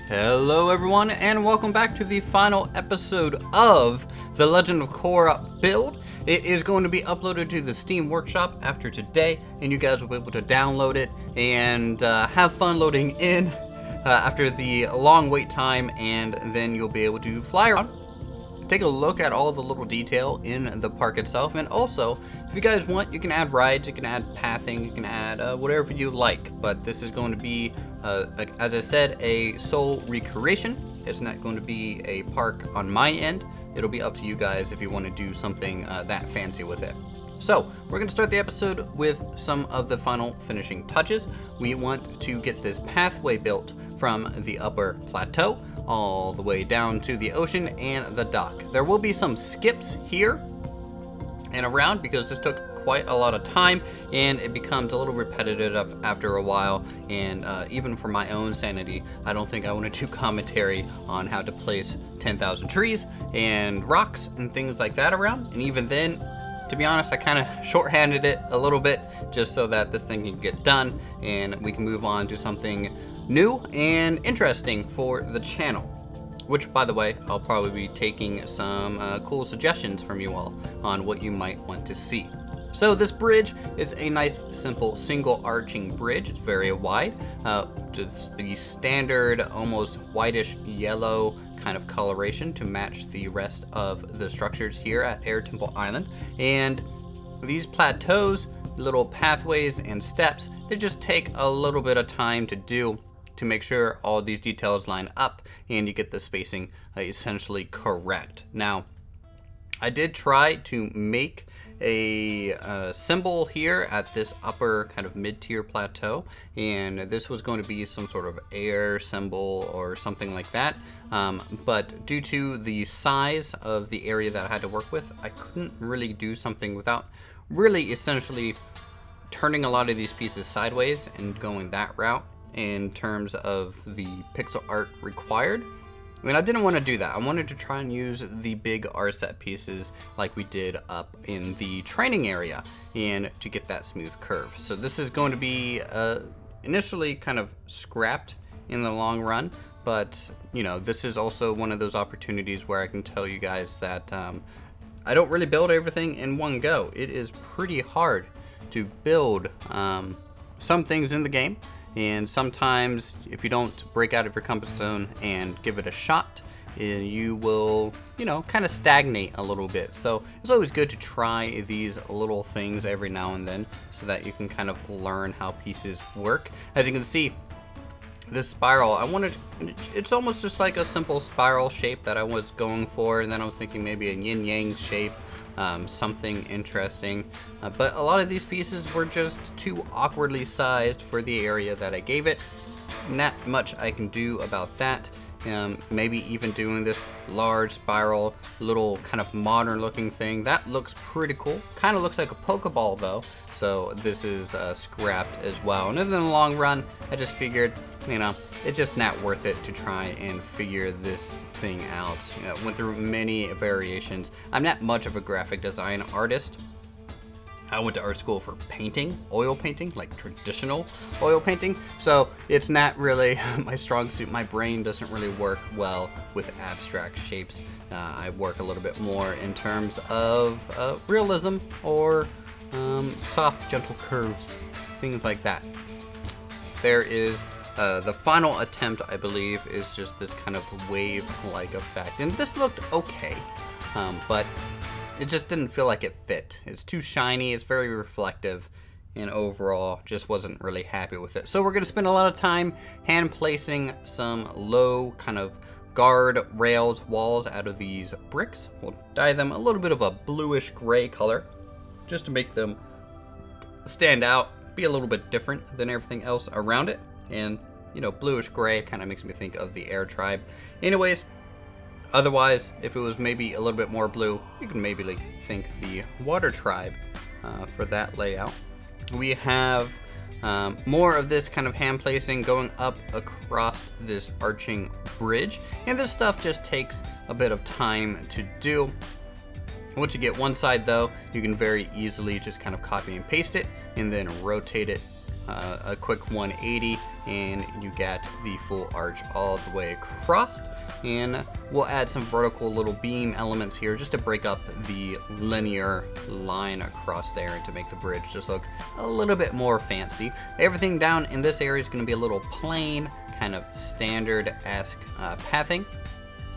Hello everyone, and welcome back to the final episode of the Legend of Korra build. It is going to be uploaded to the Steam Workshop after today, and you guys will be able to download it and have fun loading in after the long wait time, and then you'll be able to fly around, take a look at all the little detail in the park itself, and also, if you guys want, you can add rides, you can add pathing, you can add whatever you like. But this is going to be, as I said, a sole recreation. It's not going to be a park on my end. It'll be up to you guys if you want to do something that fancy with it. So, we're going to start the episode with some of the final finishing touches. We want to get this pathway built from the upper plateau all the way down to the ocean and the dock. There will be some skips here and around because this took quite a lot of time and it becomes a little repetitive after a while, and even for my own sanity, I don't think I want to do commentary on how to place 10,000 trees and rocks and things like that around. And even then, to be honest, I kind of shorthanded it a little bit just so that this thing can get done and we can move on to something new and interesting for the channel. Which, by the way, I'll probably be taking some cool suggestions from you all on what you might want to see. So this bridge is a nice, simple, single arching bridge. It's very wide. Just the standard, almost whitish yellow kind of coloration to match the rest of the structures here at Air Temple Island. And these plateaus, little pathways and steps, they just take a little bit of time to do to make sure all these details line up and you get the spacing essentially correct. Now, I did try to make a symbol here at this upper kind of mid-tier plateau, and this was going to be some sort of air symbol or something like that, but due to the size of the area that I had to work with, I couldn't really do something without really essentially turning a lot of these pieces sideways and going that route in terms of the pixel art required. I mean, I didn't want to do that. I wanted to try and use the big RSet pieces like we did up in the training area and to get that smooth curve. So this is going to be initially kind of scrapped in the long run, but you know, this is also one of those opportunities where I can tell you guys that I don't really build everything in one go. It is pretty hard to build some things in the game. And sometimes if you don't break out of your comfort zone and give it a shot, you will, you know, kind of stagnate a little bit. So it's always good to try these little things every now and then so that you can kind of learn how pieces work. As you can see, this spiral, it's almost just like a simple spiral shape that I was going for, and then I was thinking maybe a yin-yang shape. Something interesting, but a lot of these pieces were just too awkwardly sized for the area that I gave it. Not much I can do about that. Maybe even doing this large spiral, little kind of modern looking thing, that looks pretty cool. Kind of looks like a Pokeball though, so this is scrapped as well. And in the long run, I just figured, you know, it's just not worth it to try and figure this thing out. You know, went through many variations. I'm not much of a graphic design artist. I went to art school for painting, oil painting, like traditional oil painting. So it's not really my strong suit. My brain doesn't really work well with abstract shapes. I work a little bit more in terms of realism or soft, gentle curves, things like that. There is the final attempt, I believe, is just this kind of wave-like effect. And this looked okay, but it just didn't feel like it fit. It's too shiny, it's very reflective, and overall just wasn't really happy with it. So we're gonna spend a lot of time hand placing some low kind of guard rails, walls out of these bricks. We'll dye them a little bit of a bluish gray color just to make them stand out, be a little bit different than everything else around it. And you know, bluish gray kind of makes me think of the Air Tribe. Anyways, otherwise, if it was maybe a little bit more blue, you can maybe think the Water Tribe for that layout. We have more of this kind of hand placing going up across this arching bridge, and this stuff just takes a bit of time to do. Once you get one side though, you can very easily just kind of copy and paste it and then rotate it a quick 180 and you get the full arch all the way across. And we'll add some vertical little beam elements here just to break up the linear line across there and to make the bridge just look a little bit more fancy. Everything down in this area is going to be a little plain, kind of standard-esque pathing.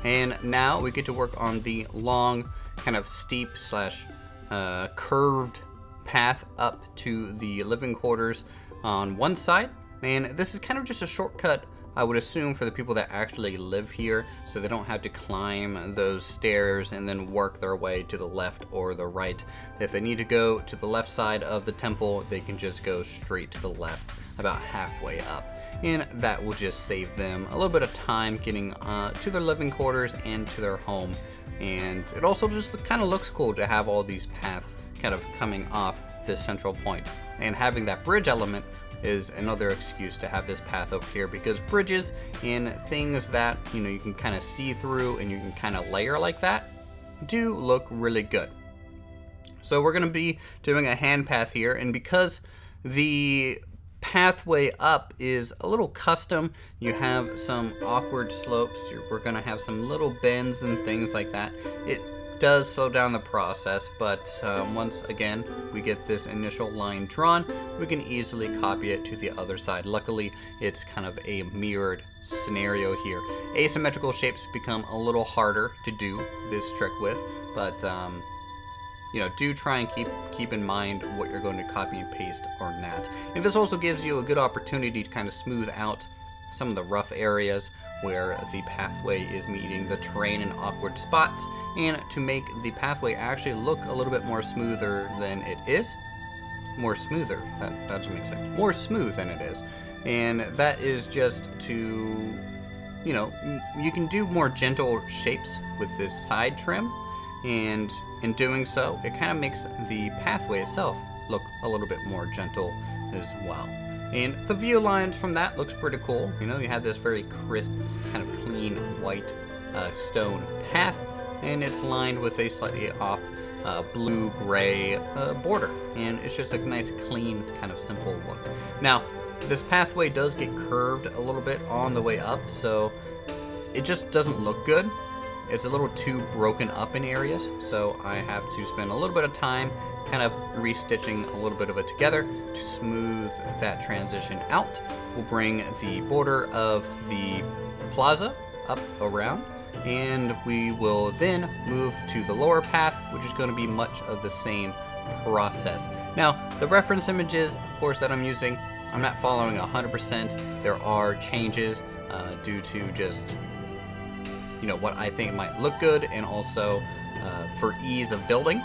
And now we get to work on the long, kind of steep slash curved path up to the living quarters on one side. And this is kind of just a shortcut, I would assume, for the people that actually live here, so they don't have to climb those stairs and then work their way to the left or the right. If they need to go to the left side of the temple, they can just go straight to the left about halfway up, and that will just save them a little bit of time getting to their living quarters and to their home. And it also just kind of looks cool to have all these paths kind of coming off this central point, and having that bridge element is another excuse to have this path over here, because bridges and things that you can kind of see through and you can kind of layer like that do look really good. So we're going to be doing a hand path here, and because the pathway up is a little custom, you have some awkward slopes, we're going to have some little bends and things like that. It does slow down the process, but once again we get this initial line drawn, we can easily copy it to the other side. Luckily, it's kind of a mirrored scenario here. Asymmetrical shapes become a little harder to do this trick with, but do try and keep in mind what you're going to copy and paste or not. And this also gives you a good opportunity to kind of smooth out some of the rough areas where the pathway is meeting the terrain in awkward spots, and to make the pathway actually look a little bit more smoother than it is. More smoother, that doesn't make sense. More smooth than it is. And that is just to, you can do more gentle shapes with this side trim, and in doing so, it kind of makes the pathway itself look a little bit more gentle as well. And the view lines from that looks pretty cool. You have this very crisp, kind of clean white stone path, and it's lined with a slightly off blue-gray border, and it's just a nice, clean, kind of simple look. Now, this pathway does get curved a little bit on the way up, so it just doesn't look good. It's a little too broken up in areas, so I have to spend a little bit of time kind of restitching a little bit of it together to smooth that transition out. We'll bring the border of the plaza up around, and we will then move to the lower path, which is going to be much of the same process. Now, the reference images, of course, that I'm using, I'm not following 100%. There are changes due to just what I think might look good, and also for ease of building.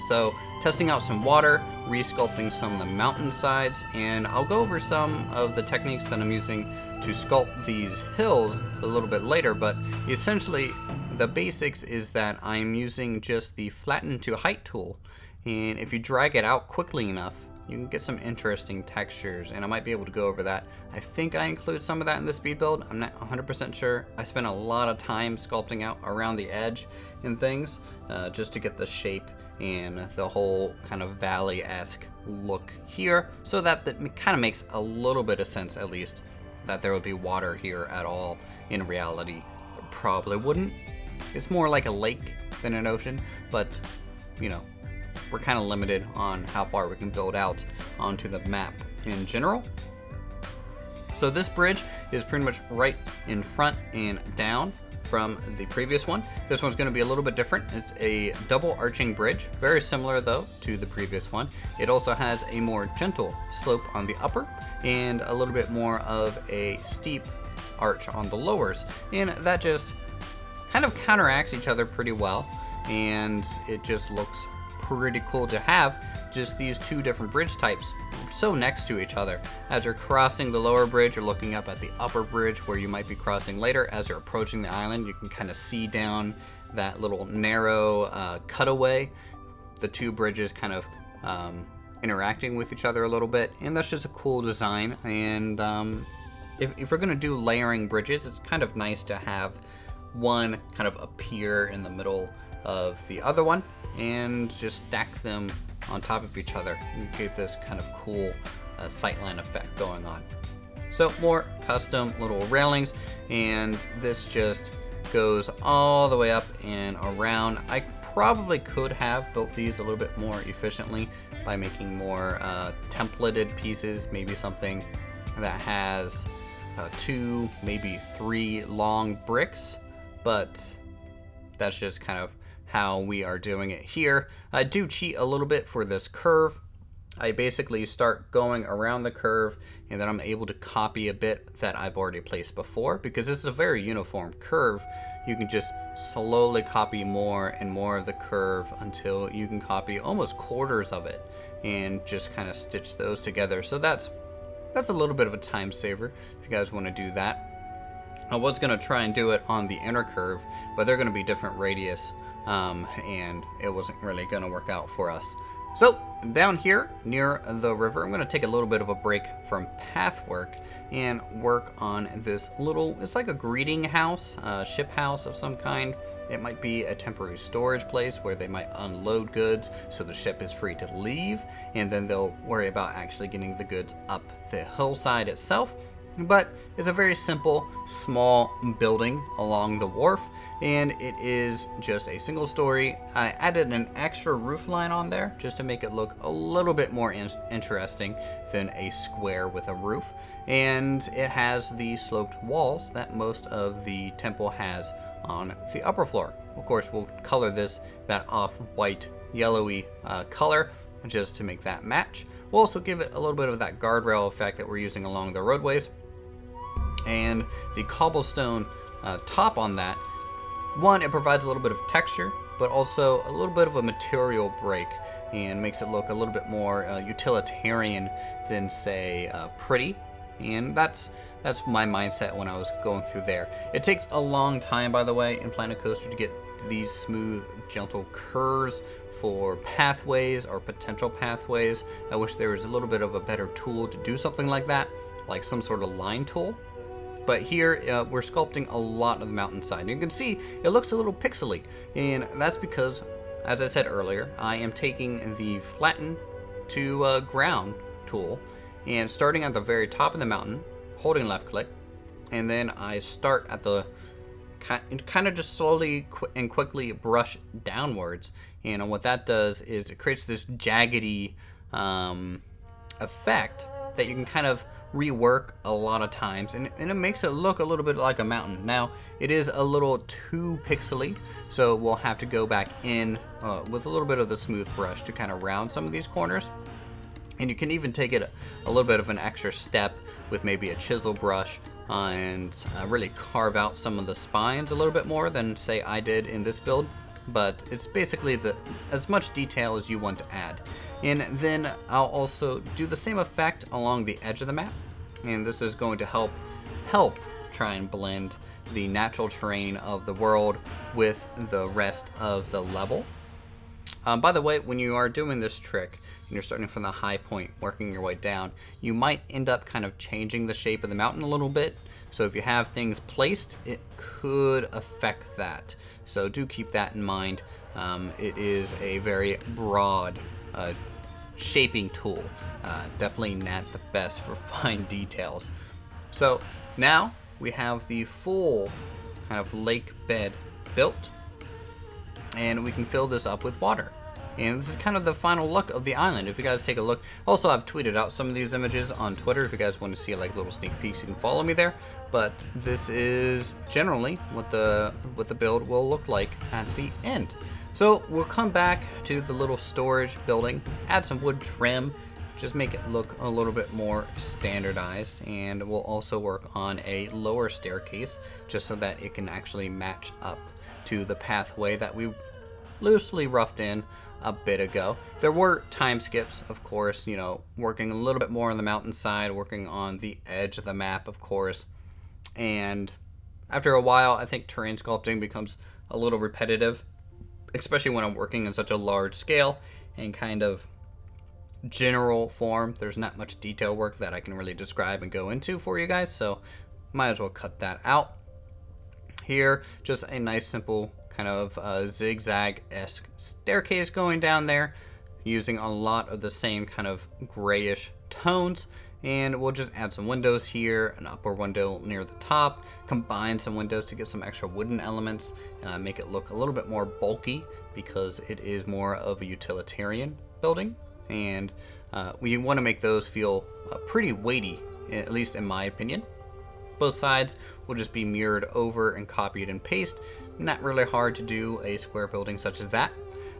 So testing out some water, resculpting some of the mountain sides, and I'll go over some of the techniques that I'm using to sculpt these hills a little bit later, but essentially the basics is that I'm using just the flatten to height tool, and if you drag it out quickly enough, you can get some interesting textures, and I might be able to go over that. I think I include some of that in the speed build. I'm not 100% sure. I spent a lot of time sculpting out around the edge and things just to get the shape and the whole kind of valley-esque look here, so that it kind of makes a little bit of sense, at least, that there would be water here at all. In reality, it probably wouldn't. It's more like a lake than an ocean, but we're kind of limited on how far we can build out onto the map in general. So this bridge is pretty much right in front and down from the previous one. This one's going to be a little bit different. It's a double arching bridge, very similar though to the previous one. It also has a more gentle slope on the upper and a little bit more of a steep arch on the lowers, and that just kind of counteracts each other pretty well, and it just looks pretty cool to have just these two different bridge types so next to each other. As you're crossing the lower bridge, you're looking up at the upper bridge where you might be crossing later. As you're approaching the island, you can kind of see down that little narrow cutaway, the two bridges kind of interacting with each other a little bit, and that's just a cool design. And if we're going to do layering bridges, it's kind of nice to have one kind of appear in the middle of the other one and just stack them on top of each other and get this kind of cool sightline effect going on. So more custom little railings, and this just goes all the way up and around. I probably could have built these a little bit more efficiently by making more templated pieces, maybe something that has 2, maybe 3 long bricks, but that's just kind of how we are doing it here. I do cheat a little bit for this curve. I basically start going around the curve, and then I'm able to copy a bit that I've already placed before. Because it's a very uniform curve, you can just slowly copy more and more of the curve until you can copy almost quarters of it and just kind of stitch those together. So that's a little bit of a time saver if you guys want to do that. I was going to try and do it on the inner curve, but they're going to be different radius, and it wasn't really going to work out for us. So down here near the river, I'm going to take a little bit of a break from path work and work on this little, it's like a greeting house, ship house of some kind. It might be a temporary storage place where they might unload goods so the ship is free to leave, and then they'll worry about actually getting the goods up the hillside itself. But it's a very simple, small building along the wharf, and it is just a single story. I added an extra roof line on there just to make it look a little bit more interesting than a square with a roof. And it has the sloped walls that most of the temple has on the upper floor. Of course, we'll color this that off-white, yellowy color just to make that match. We'll also give it a little bit of that guardrail effect that we're using along the roadways. And the cobblestone top on that, one, it provides a little bit of texture, but also a little bit of a material break and makes it look a little bit more utilitarian than, say, pretty. And that's my mindset when I was going through there. It takes a long time, by the way, in Planet Coaster to get these smooth, gentle curves for pathways or potential pathways. I wish there was a little bit of a better tool to do something like that, like some sort of line tool. But here we're sculpting a lot of the mountainside. And you can see it looks a little pixely, and that's because, as I said earlier, I am taking the flatten to ground tool and starting at the very top of the mountain, holding left click, and then I start at the kind of just slowly and quickly brush downwards. And what that does is it creates this jaggedy effect that you can kind of rework a lot of times, and it makes it look a little bit like a mountain. Now, it is a little too pixely, so we'll have to go back in with a little bit of the smooth brush to kind of round some of these corners. And you can even take it a little bit of an extra step with maybe a chisel brush and really carve out some of the spines a little bit more than, say, I did in this build. But it's basically as much detail as you want to add. And then I'll also do the same effect along the edge of the map, and this is going to help try and blend the natural terrain of the world with the rest of the level. By the way, when you are doing this trick and you're starting from the high point, working your way down, you might end up kind of changing the shape of the mountain a little bit. So if you have things placed, it could affect that. So do keep that in mind. It is a very broad shaping tool. Definitely not the best for fine details. So now we have the full kind of lake bed built, and we can fill this up with water. And this is kind of the final look of the island. If you guys take a look, also I've tweeted out some of these images on Twitter. If you guys want to see like little sneak peeks, you can follow me there. But this is generally what the build will look like at the end. So we'll come back to the little storage building, add some wood trim, just make it look a little bit more standardized, and we'll also work on a lower staircase just so that it can actually match up to the pathway that we loosely roughed in a bit ago. There were time skips, of course, you know, working a little bit more on the mountainside, working on the edge of the map, of course. And after a while, I think terrain sculpting becomes a little repetitive, especially when I'm working in such a large scale and kind of general form. There's not much detail work that I can really describe and go into for you guys, so might as well cut that out. Here, just a nice simple kind of zigzag-esque staircase going down there, using a lot of the same kind of grayish tones. And we'll just add some windows here, an upper window near the top, combine some windows to get some extra wooden elements, make it look a little bit more bulky because it is more of a utilitarian building. And we want to make those feel pretty weighty, at least in my opinion. Both sides will just be mirrored over and copied and pasted. Not really hard to do a square building such as that.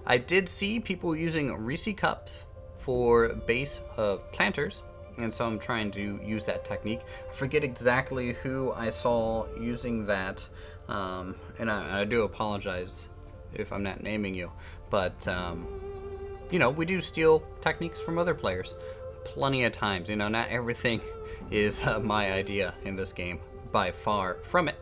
I did see people using Reese cups for base of planters, and so I'm trying to use that technique. I forget exactly who I saw using that, and I do apologize if I'm not naming you, but you know, we do steal techniques from other players plenty of times. You know, not everything is my idea in this game, by far from it.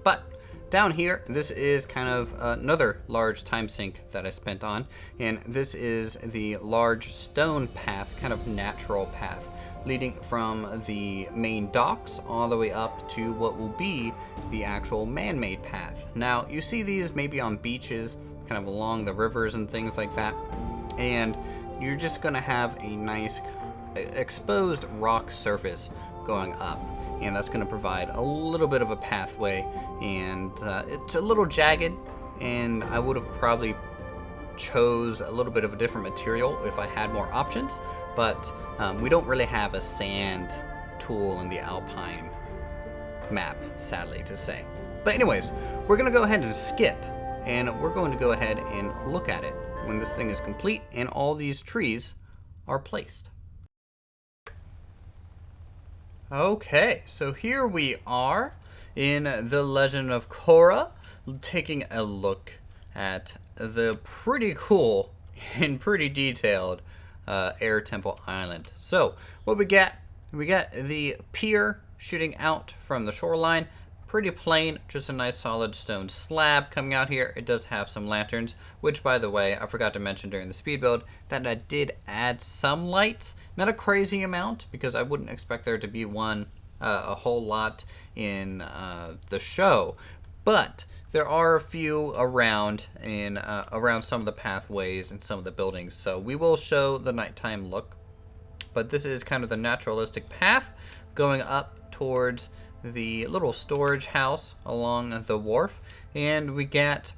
But down here, this is kind of another large time sink that I spent on, and this is the large stone path, kind of natural path, leading from the main docks all the way up to what will be the actual man-made path. Now, you see these maybe on beaches, kind of along the rivers and things like that, and you're just going to have a nice exposed rock surface going up, and that's going to provide a little bit of a pathway, and it's a little jagged, and I would have probably chose a little bit of a different material if I had more options, but we don't really have a sand tool in the Alpine map, sadly to say. But anyways, we're going to go ahead and skip, and we're going to go ahead and look at it when this thing is complete and all these trees are placed. Okay, so here we are in The Legend of Korra, taking a look at the pretty cool and pretty detailed Air Temple Island. So what we got the pier shooting out from the shoreline. Pretty plain, just a nice solid stone slab coming out here. It does have some lanterns, which, by the way, I forgot to mention during the speed build that I did add some lights. Not a crazy amount, because I wouldn't expect there to be one a whole lot in the show. But there are a few around in around some of the pathways and some of the buildings. So we will show the nighttime look. But this is kind of the naturalistic path going up towards the little storage house along the wharf, and we get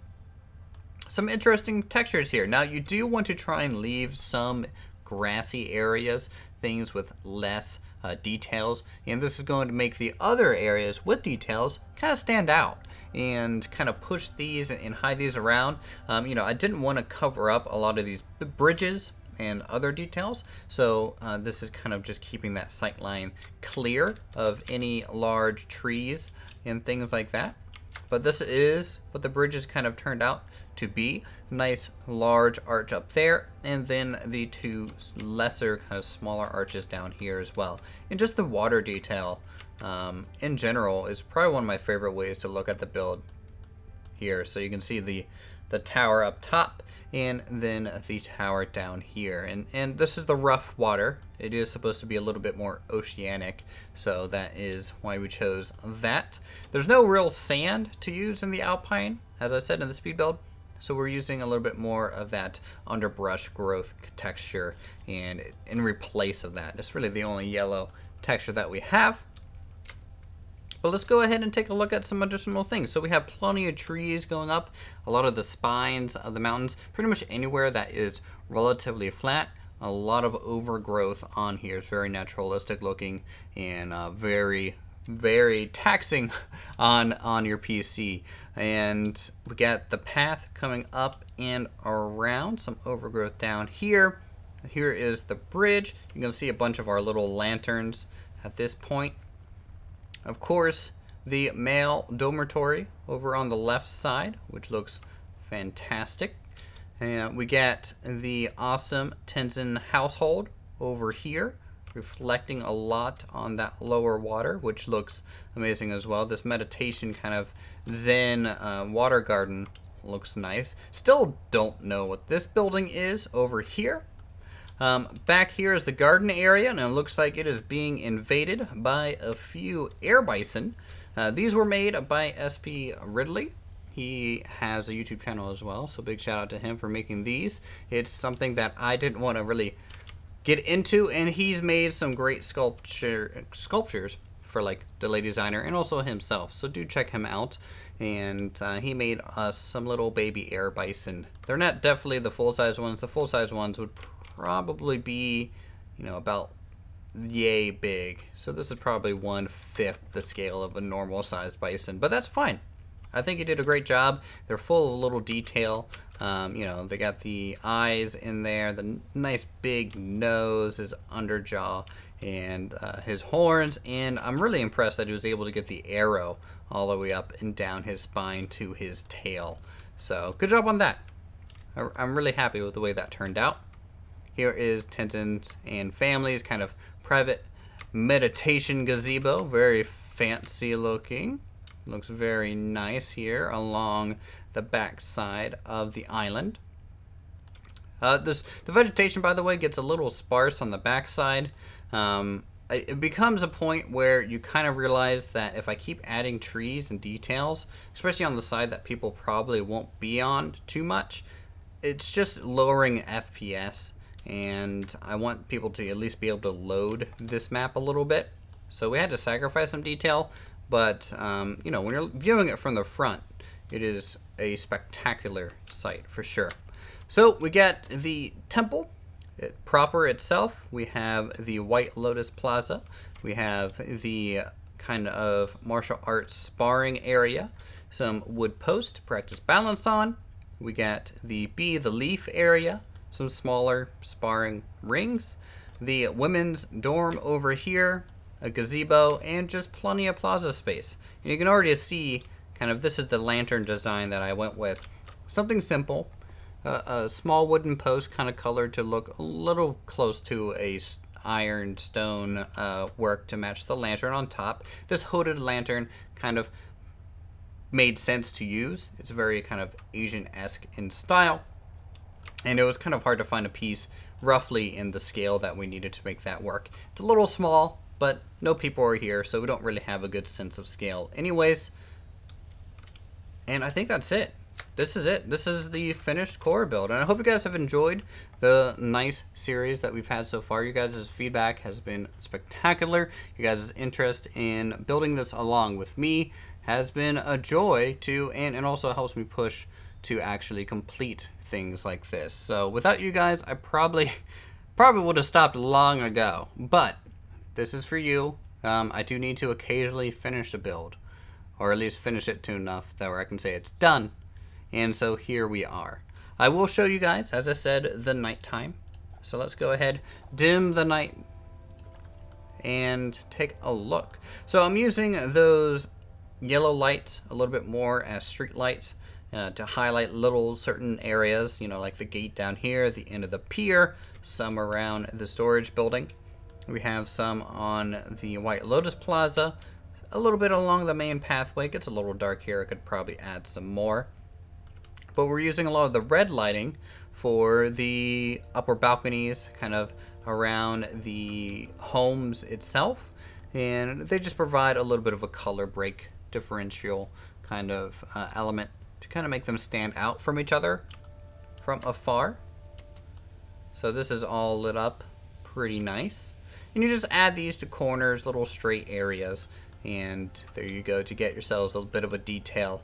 some interesting textures here. Now, you do want to try and leave some grassy areas, things with less details, and this is going to make the other areas with details kind of stand out and kind of push these and hide these around. You know, I didn't want to cover up a lot of these bridges and other details, so this is kind of just keeping that sight line clear of any large trees and things like that. But this is what the bridges kind of turned out to be. Nice large arch up there, and then the two lesser kind of smaller arches down here as well. And just the water detail in general is probably one of my favorite ways to look at the build here. So you can see the tower up top, and then the tower down here, and this is the rough water. It is supposed to be a little bit more oceanic, so that is why we chose that. There's no real sand to use in the Alpine, as I said in the speed build, so we're using a little bit more of that underbrush growth texture, and in replace of that, it's really the only yellow texture that we have. But let's go ahead and take a look at some additional things. So we have plenty of trees going up, a lot of the spines of the mountains, pretty much anywhere that is relatively flat. A lot of overgrowth on here. It's very naturalistic looking and very, very taxing on your PC. And we got the path coming up and around, some overgrowth down here. Here is the bridge. You can see a bunch of our little lanterns at this point. Of course, the male dormitory over on the left side, which looks fantastic. And we got the awesome Tenzin household over here, reflecting a lot on that lower water, which looks amazing as well. This meditation kind of zen water garden looks nice. Still don't know what this building is over here. Back here is the garden area, and it looks like it is being invaded by a few air bison. These were made by SP Ridley. He has a YouTube channel as well, so big shout out to him for making these. It's something that I didn't want to really get into, and he's made some great sculptures for like the lady designer and also himself. So do check him out. And he made us some little baby air bison. They're not definitely the full-size ones. The full-size ones would probably be, about yay big. So this is probably 1/5 the scale of a normal sized bison, but that's fine. I think he did a great job. They're full of little detail. They got the eyes in there, the nice big nose, his underjaw, and his horns. And I'm really impressed that he was able to get the arrow all the way up and down his spine to his tail. So good job on that. I'm really happy with the way that turned out. Here is Tintin's and family's kind of private meditation gazebo. Very fancy looking. Looks very nice here along the back side of the island. The vegetation, by the way, gets a little sparse on the back side. It becomes a point where you kind of realize that if I keep adding trees and details, especially on the side that people probably won't be on too much, it's just lowering FPS. And I want people to at least be able to load this map a little bit. So we had to sacrifice some detail, but when you're viewing it from the front, it is a spectacular sight for sure. So we got the temple proper itself. We have the White Lotus Plaza. We have the kind of martial arts sparring area, some wood post to practice balance on. We got the Be the Leaf area, some smaller sparring rings, the women's dorm over here, a gazebo, and just plenty of plaza space. And you can already see kind of this is the lantern design that I went with. Something simple, a small wooden post kind of colored to look a little close to a iron stone work to match the lantern on top. This hooded lantern kind of made sense to use. It's very kind of Asian-esque in style. And it was kind of hard to find a piece roughly in the scale that we needed to make that work. It's a little small, but no people are here, so we don't really have a good sense of scale anyways. And I think that's it. This is it. This is the finished core build. And I hope you guys have enjoyed the nice series that we've had so far. You guys' feedback has been spectacular. You guys' interest in building this along with me has been a joy to, and also helps me push to actually complete things like this. So without you guys, I probably would have stopped long ago. But this is for you. I do need to occasionally finish a build, or at least finish it to enough that where I can say it's done. And so here we are. I will show you guys, as I said, the nighttime. So let's go ahead, dim the night, and take a look. So I'm using those yellow lights a little bit more as street lights to highlight little certain areas, like the gate down here, the end of the pier, some around the storage building. We have some on the White Lotus Plaza, a little bit along the main pathway. It gets a little dark here. I could probably add some more. But we're using a lot of the red lighting for the upper balconies, kind of around the homes itself. And they just provide a little bit of a color break differential kind of element to kind of make them stand out from each other from afar. So this is all lit up pretty nice. And you just add these to corners, little straight areas. And there you go to get yourselves a bit of a detail.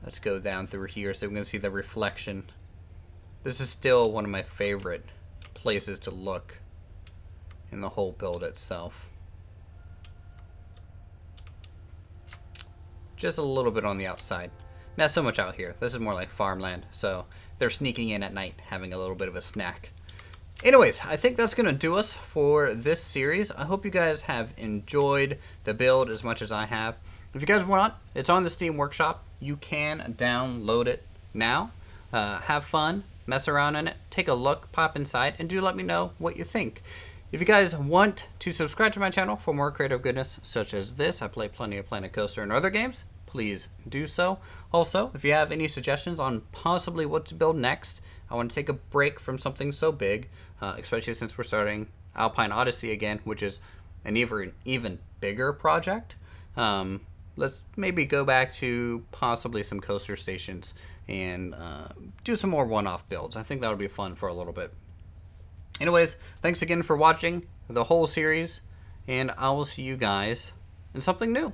Let's go down through here so we can see the reflection. This is still one of my favorite places to look in the whole build itself. Just a little bit on the outside. Not so much out here. This is more like farmland, so they're sneaking in at night, having a little bit of a snack. Anyways, I think that's going to do us for this series. I hope you guys have enjoyed the build as much as I have. If you guys want, it's on the Steam Workshop. You can download it now. Have fun, mess around in it, take a look, pop inside, and do let me know what you think. If you guys want to subscribe to my channel for more creative goodness such as this, I play plenty of Planet Coaster and other games, please do so. Also, if you have any suggestions on possibly what to build next, I want to take a break from something so big, especially since we're starting Alpine Odyssey again, which is an even bigger project. Let's maybe go back to possibly some coaster stations and do some more one-off builds. I think that would be fun for a little bit. Anyways, thanks again for watching the whole series, and I will see you guys in something new.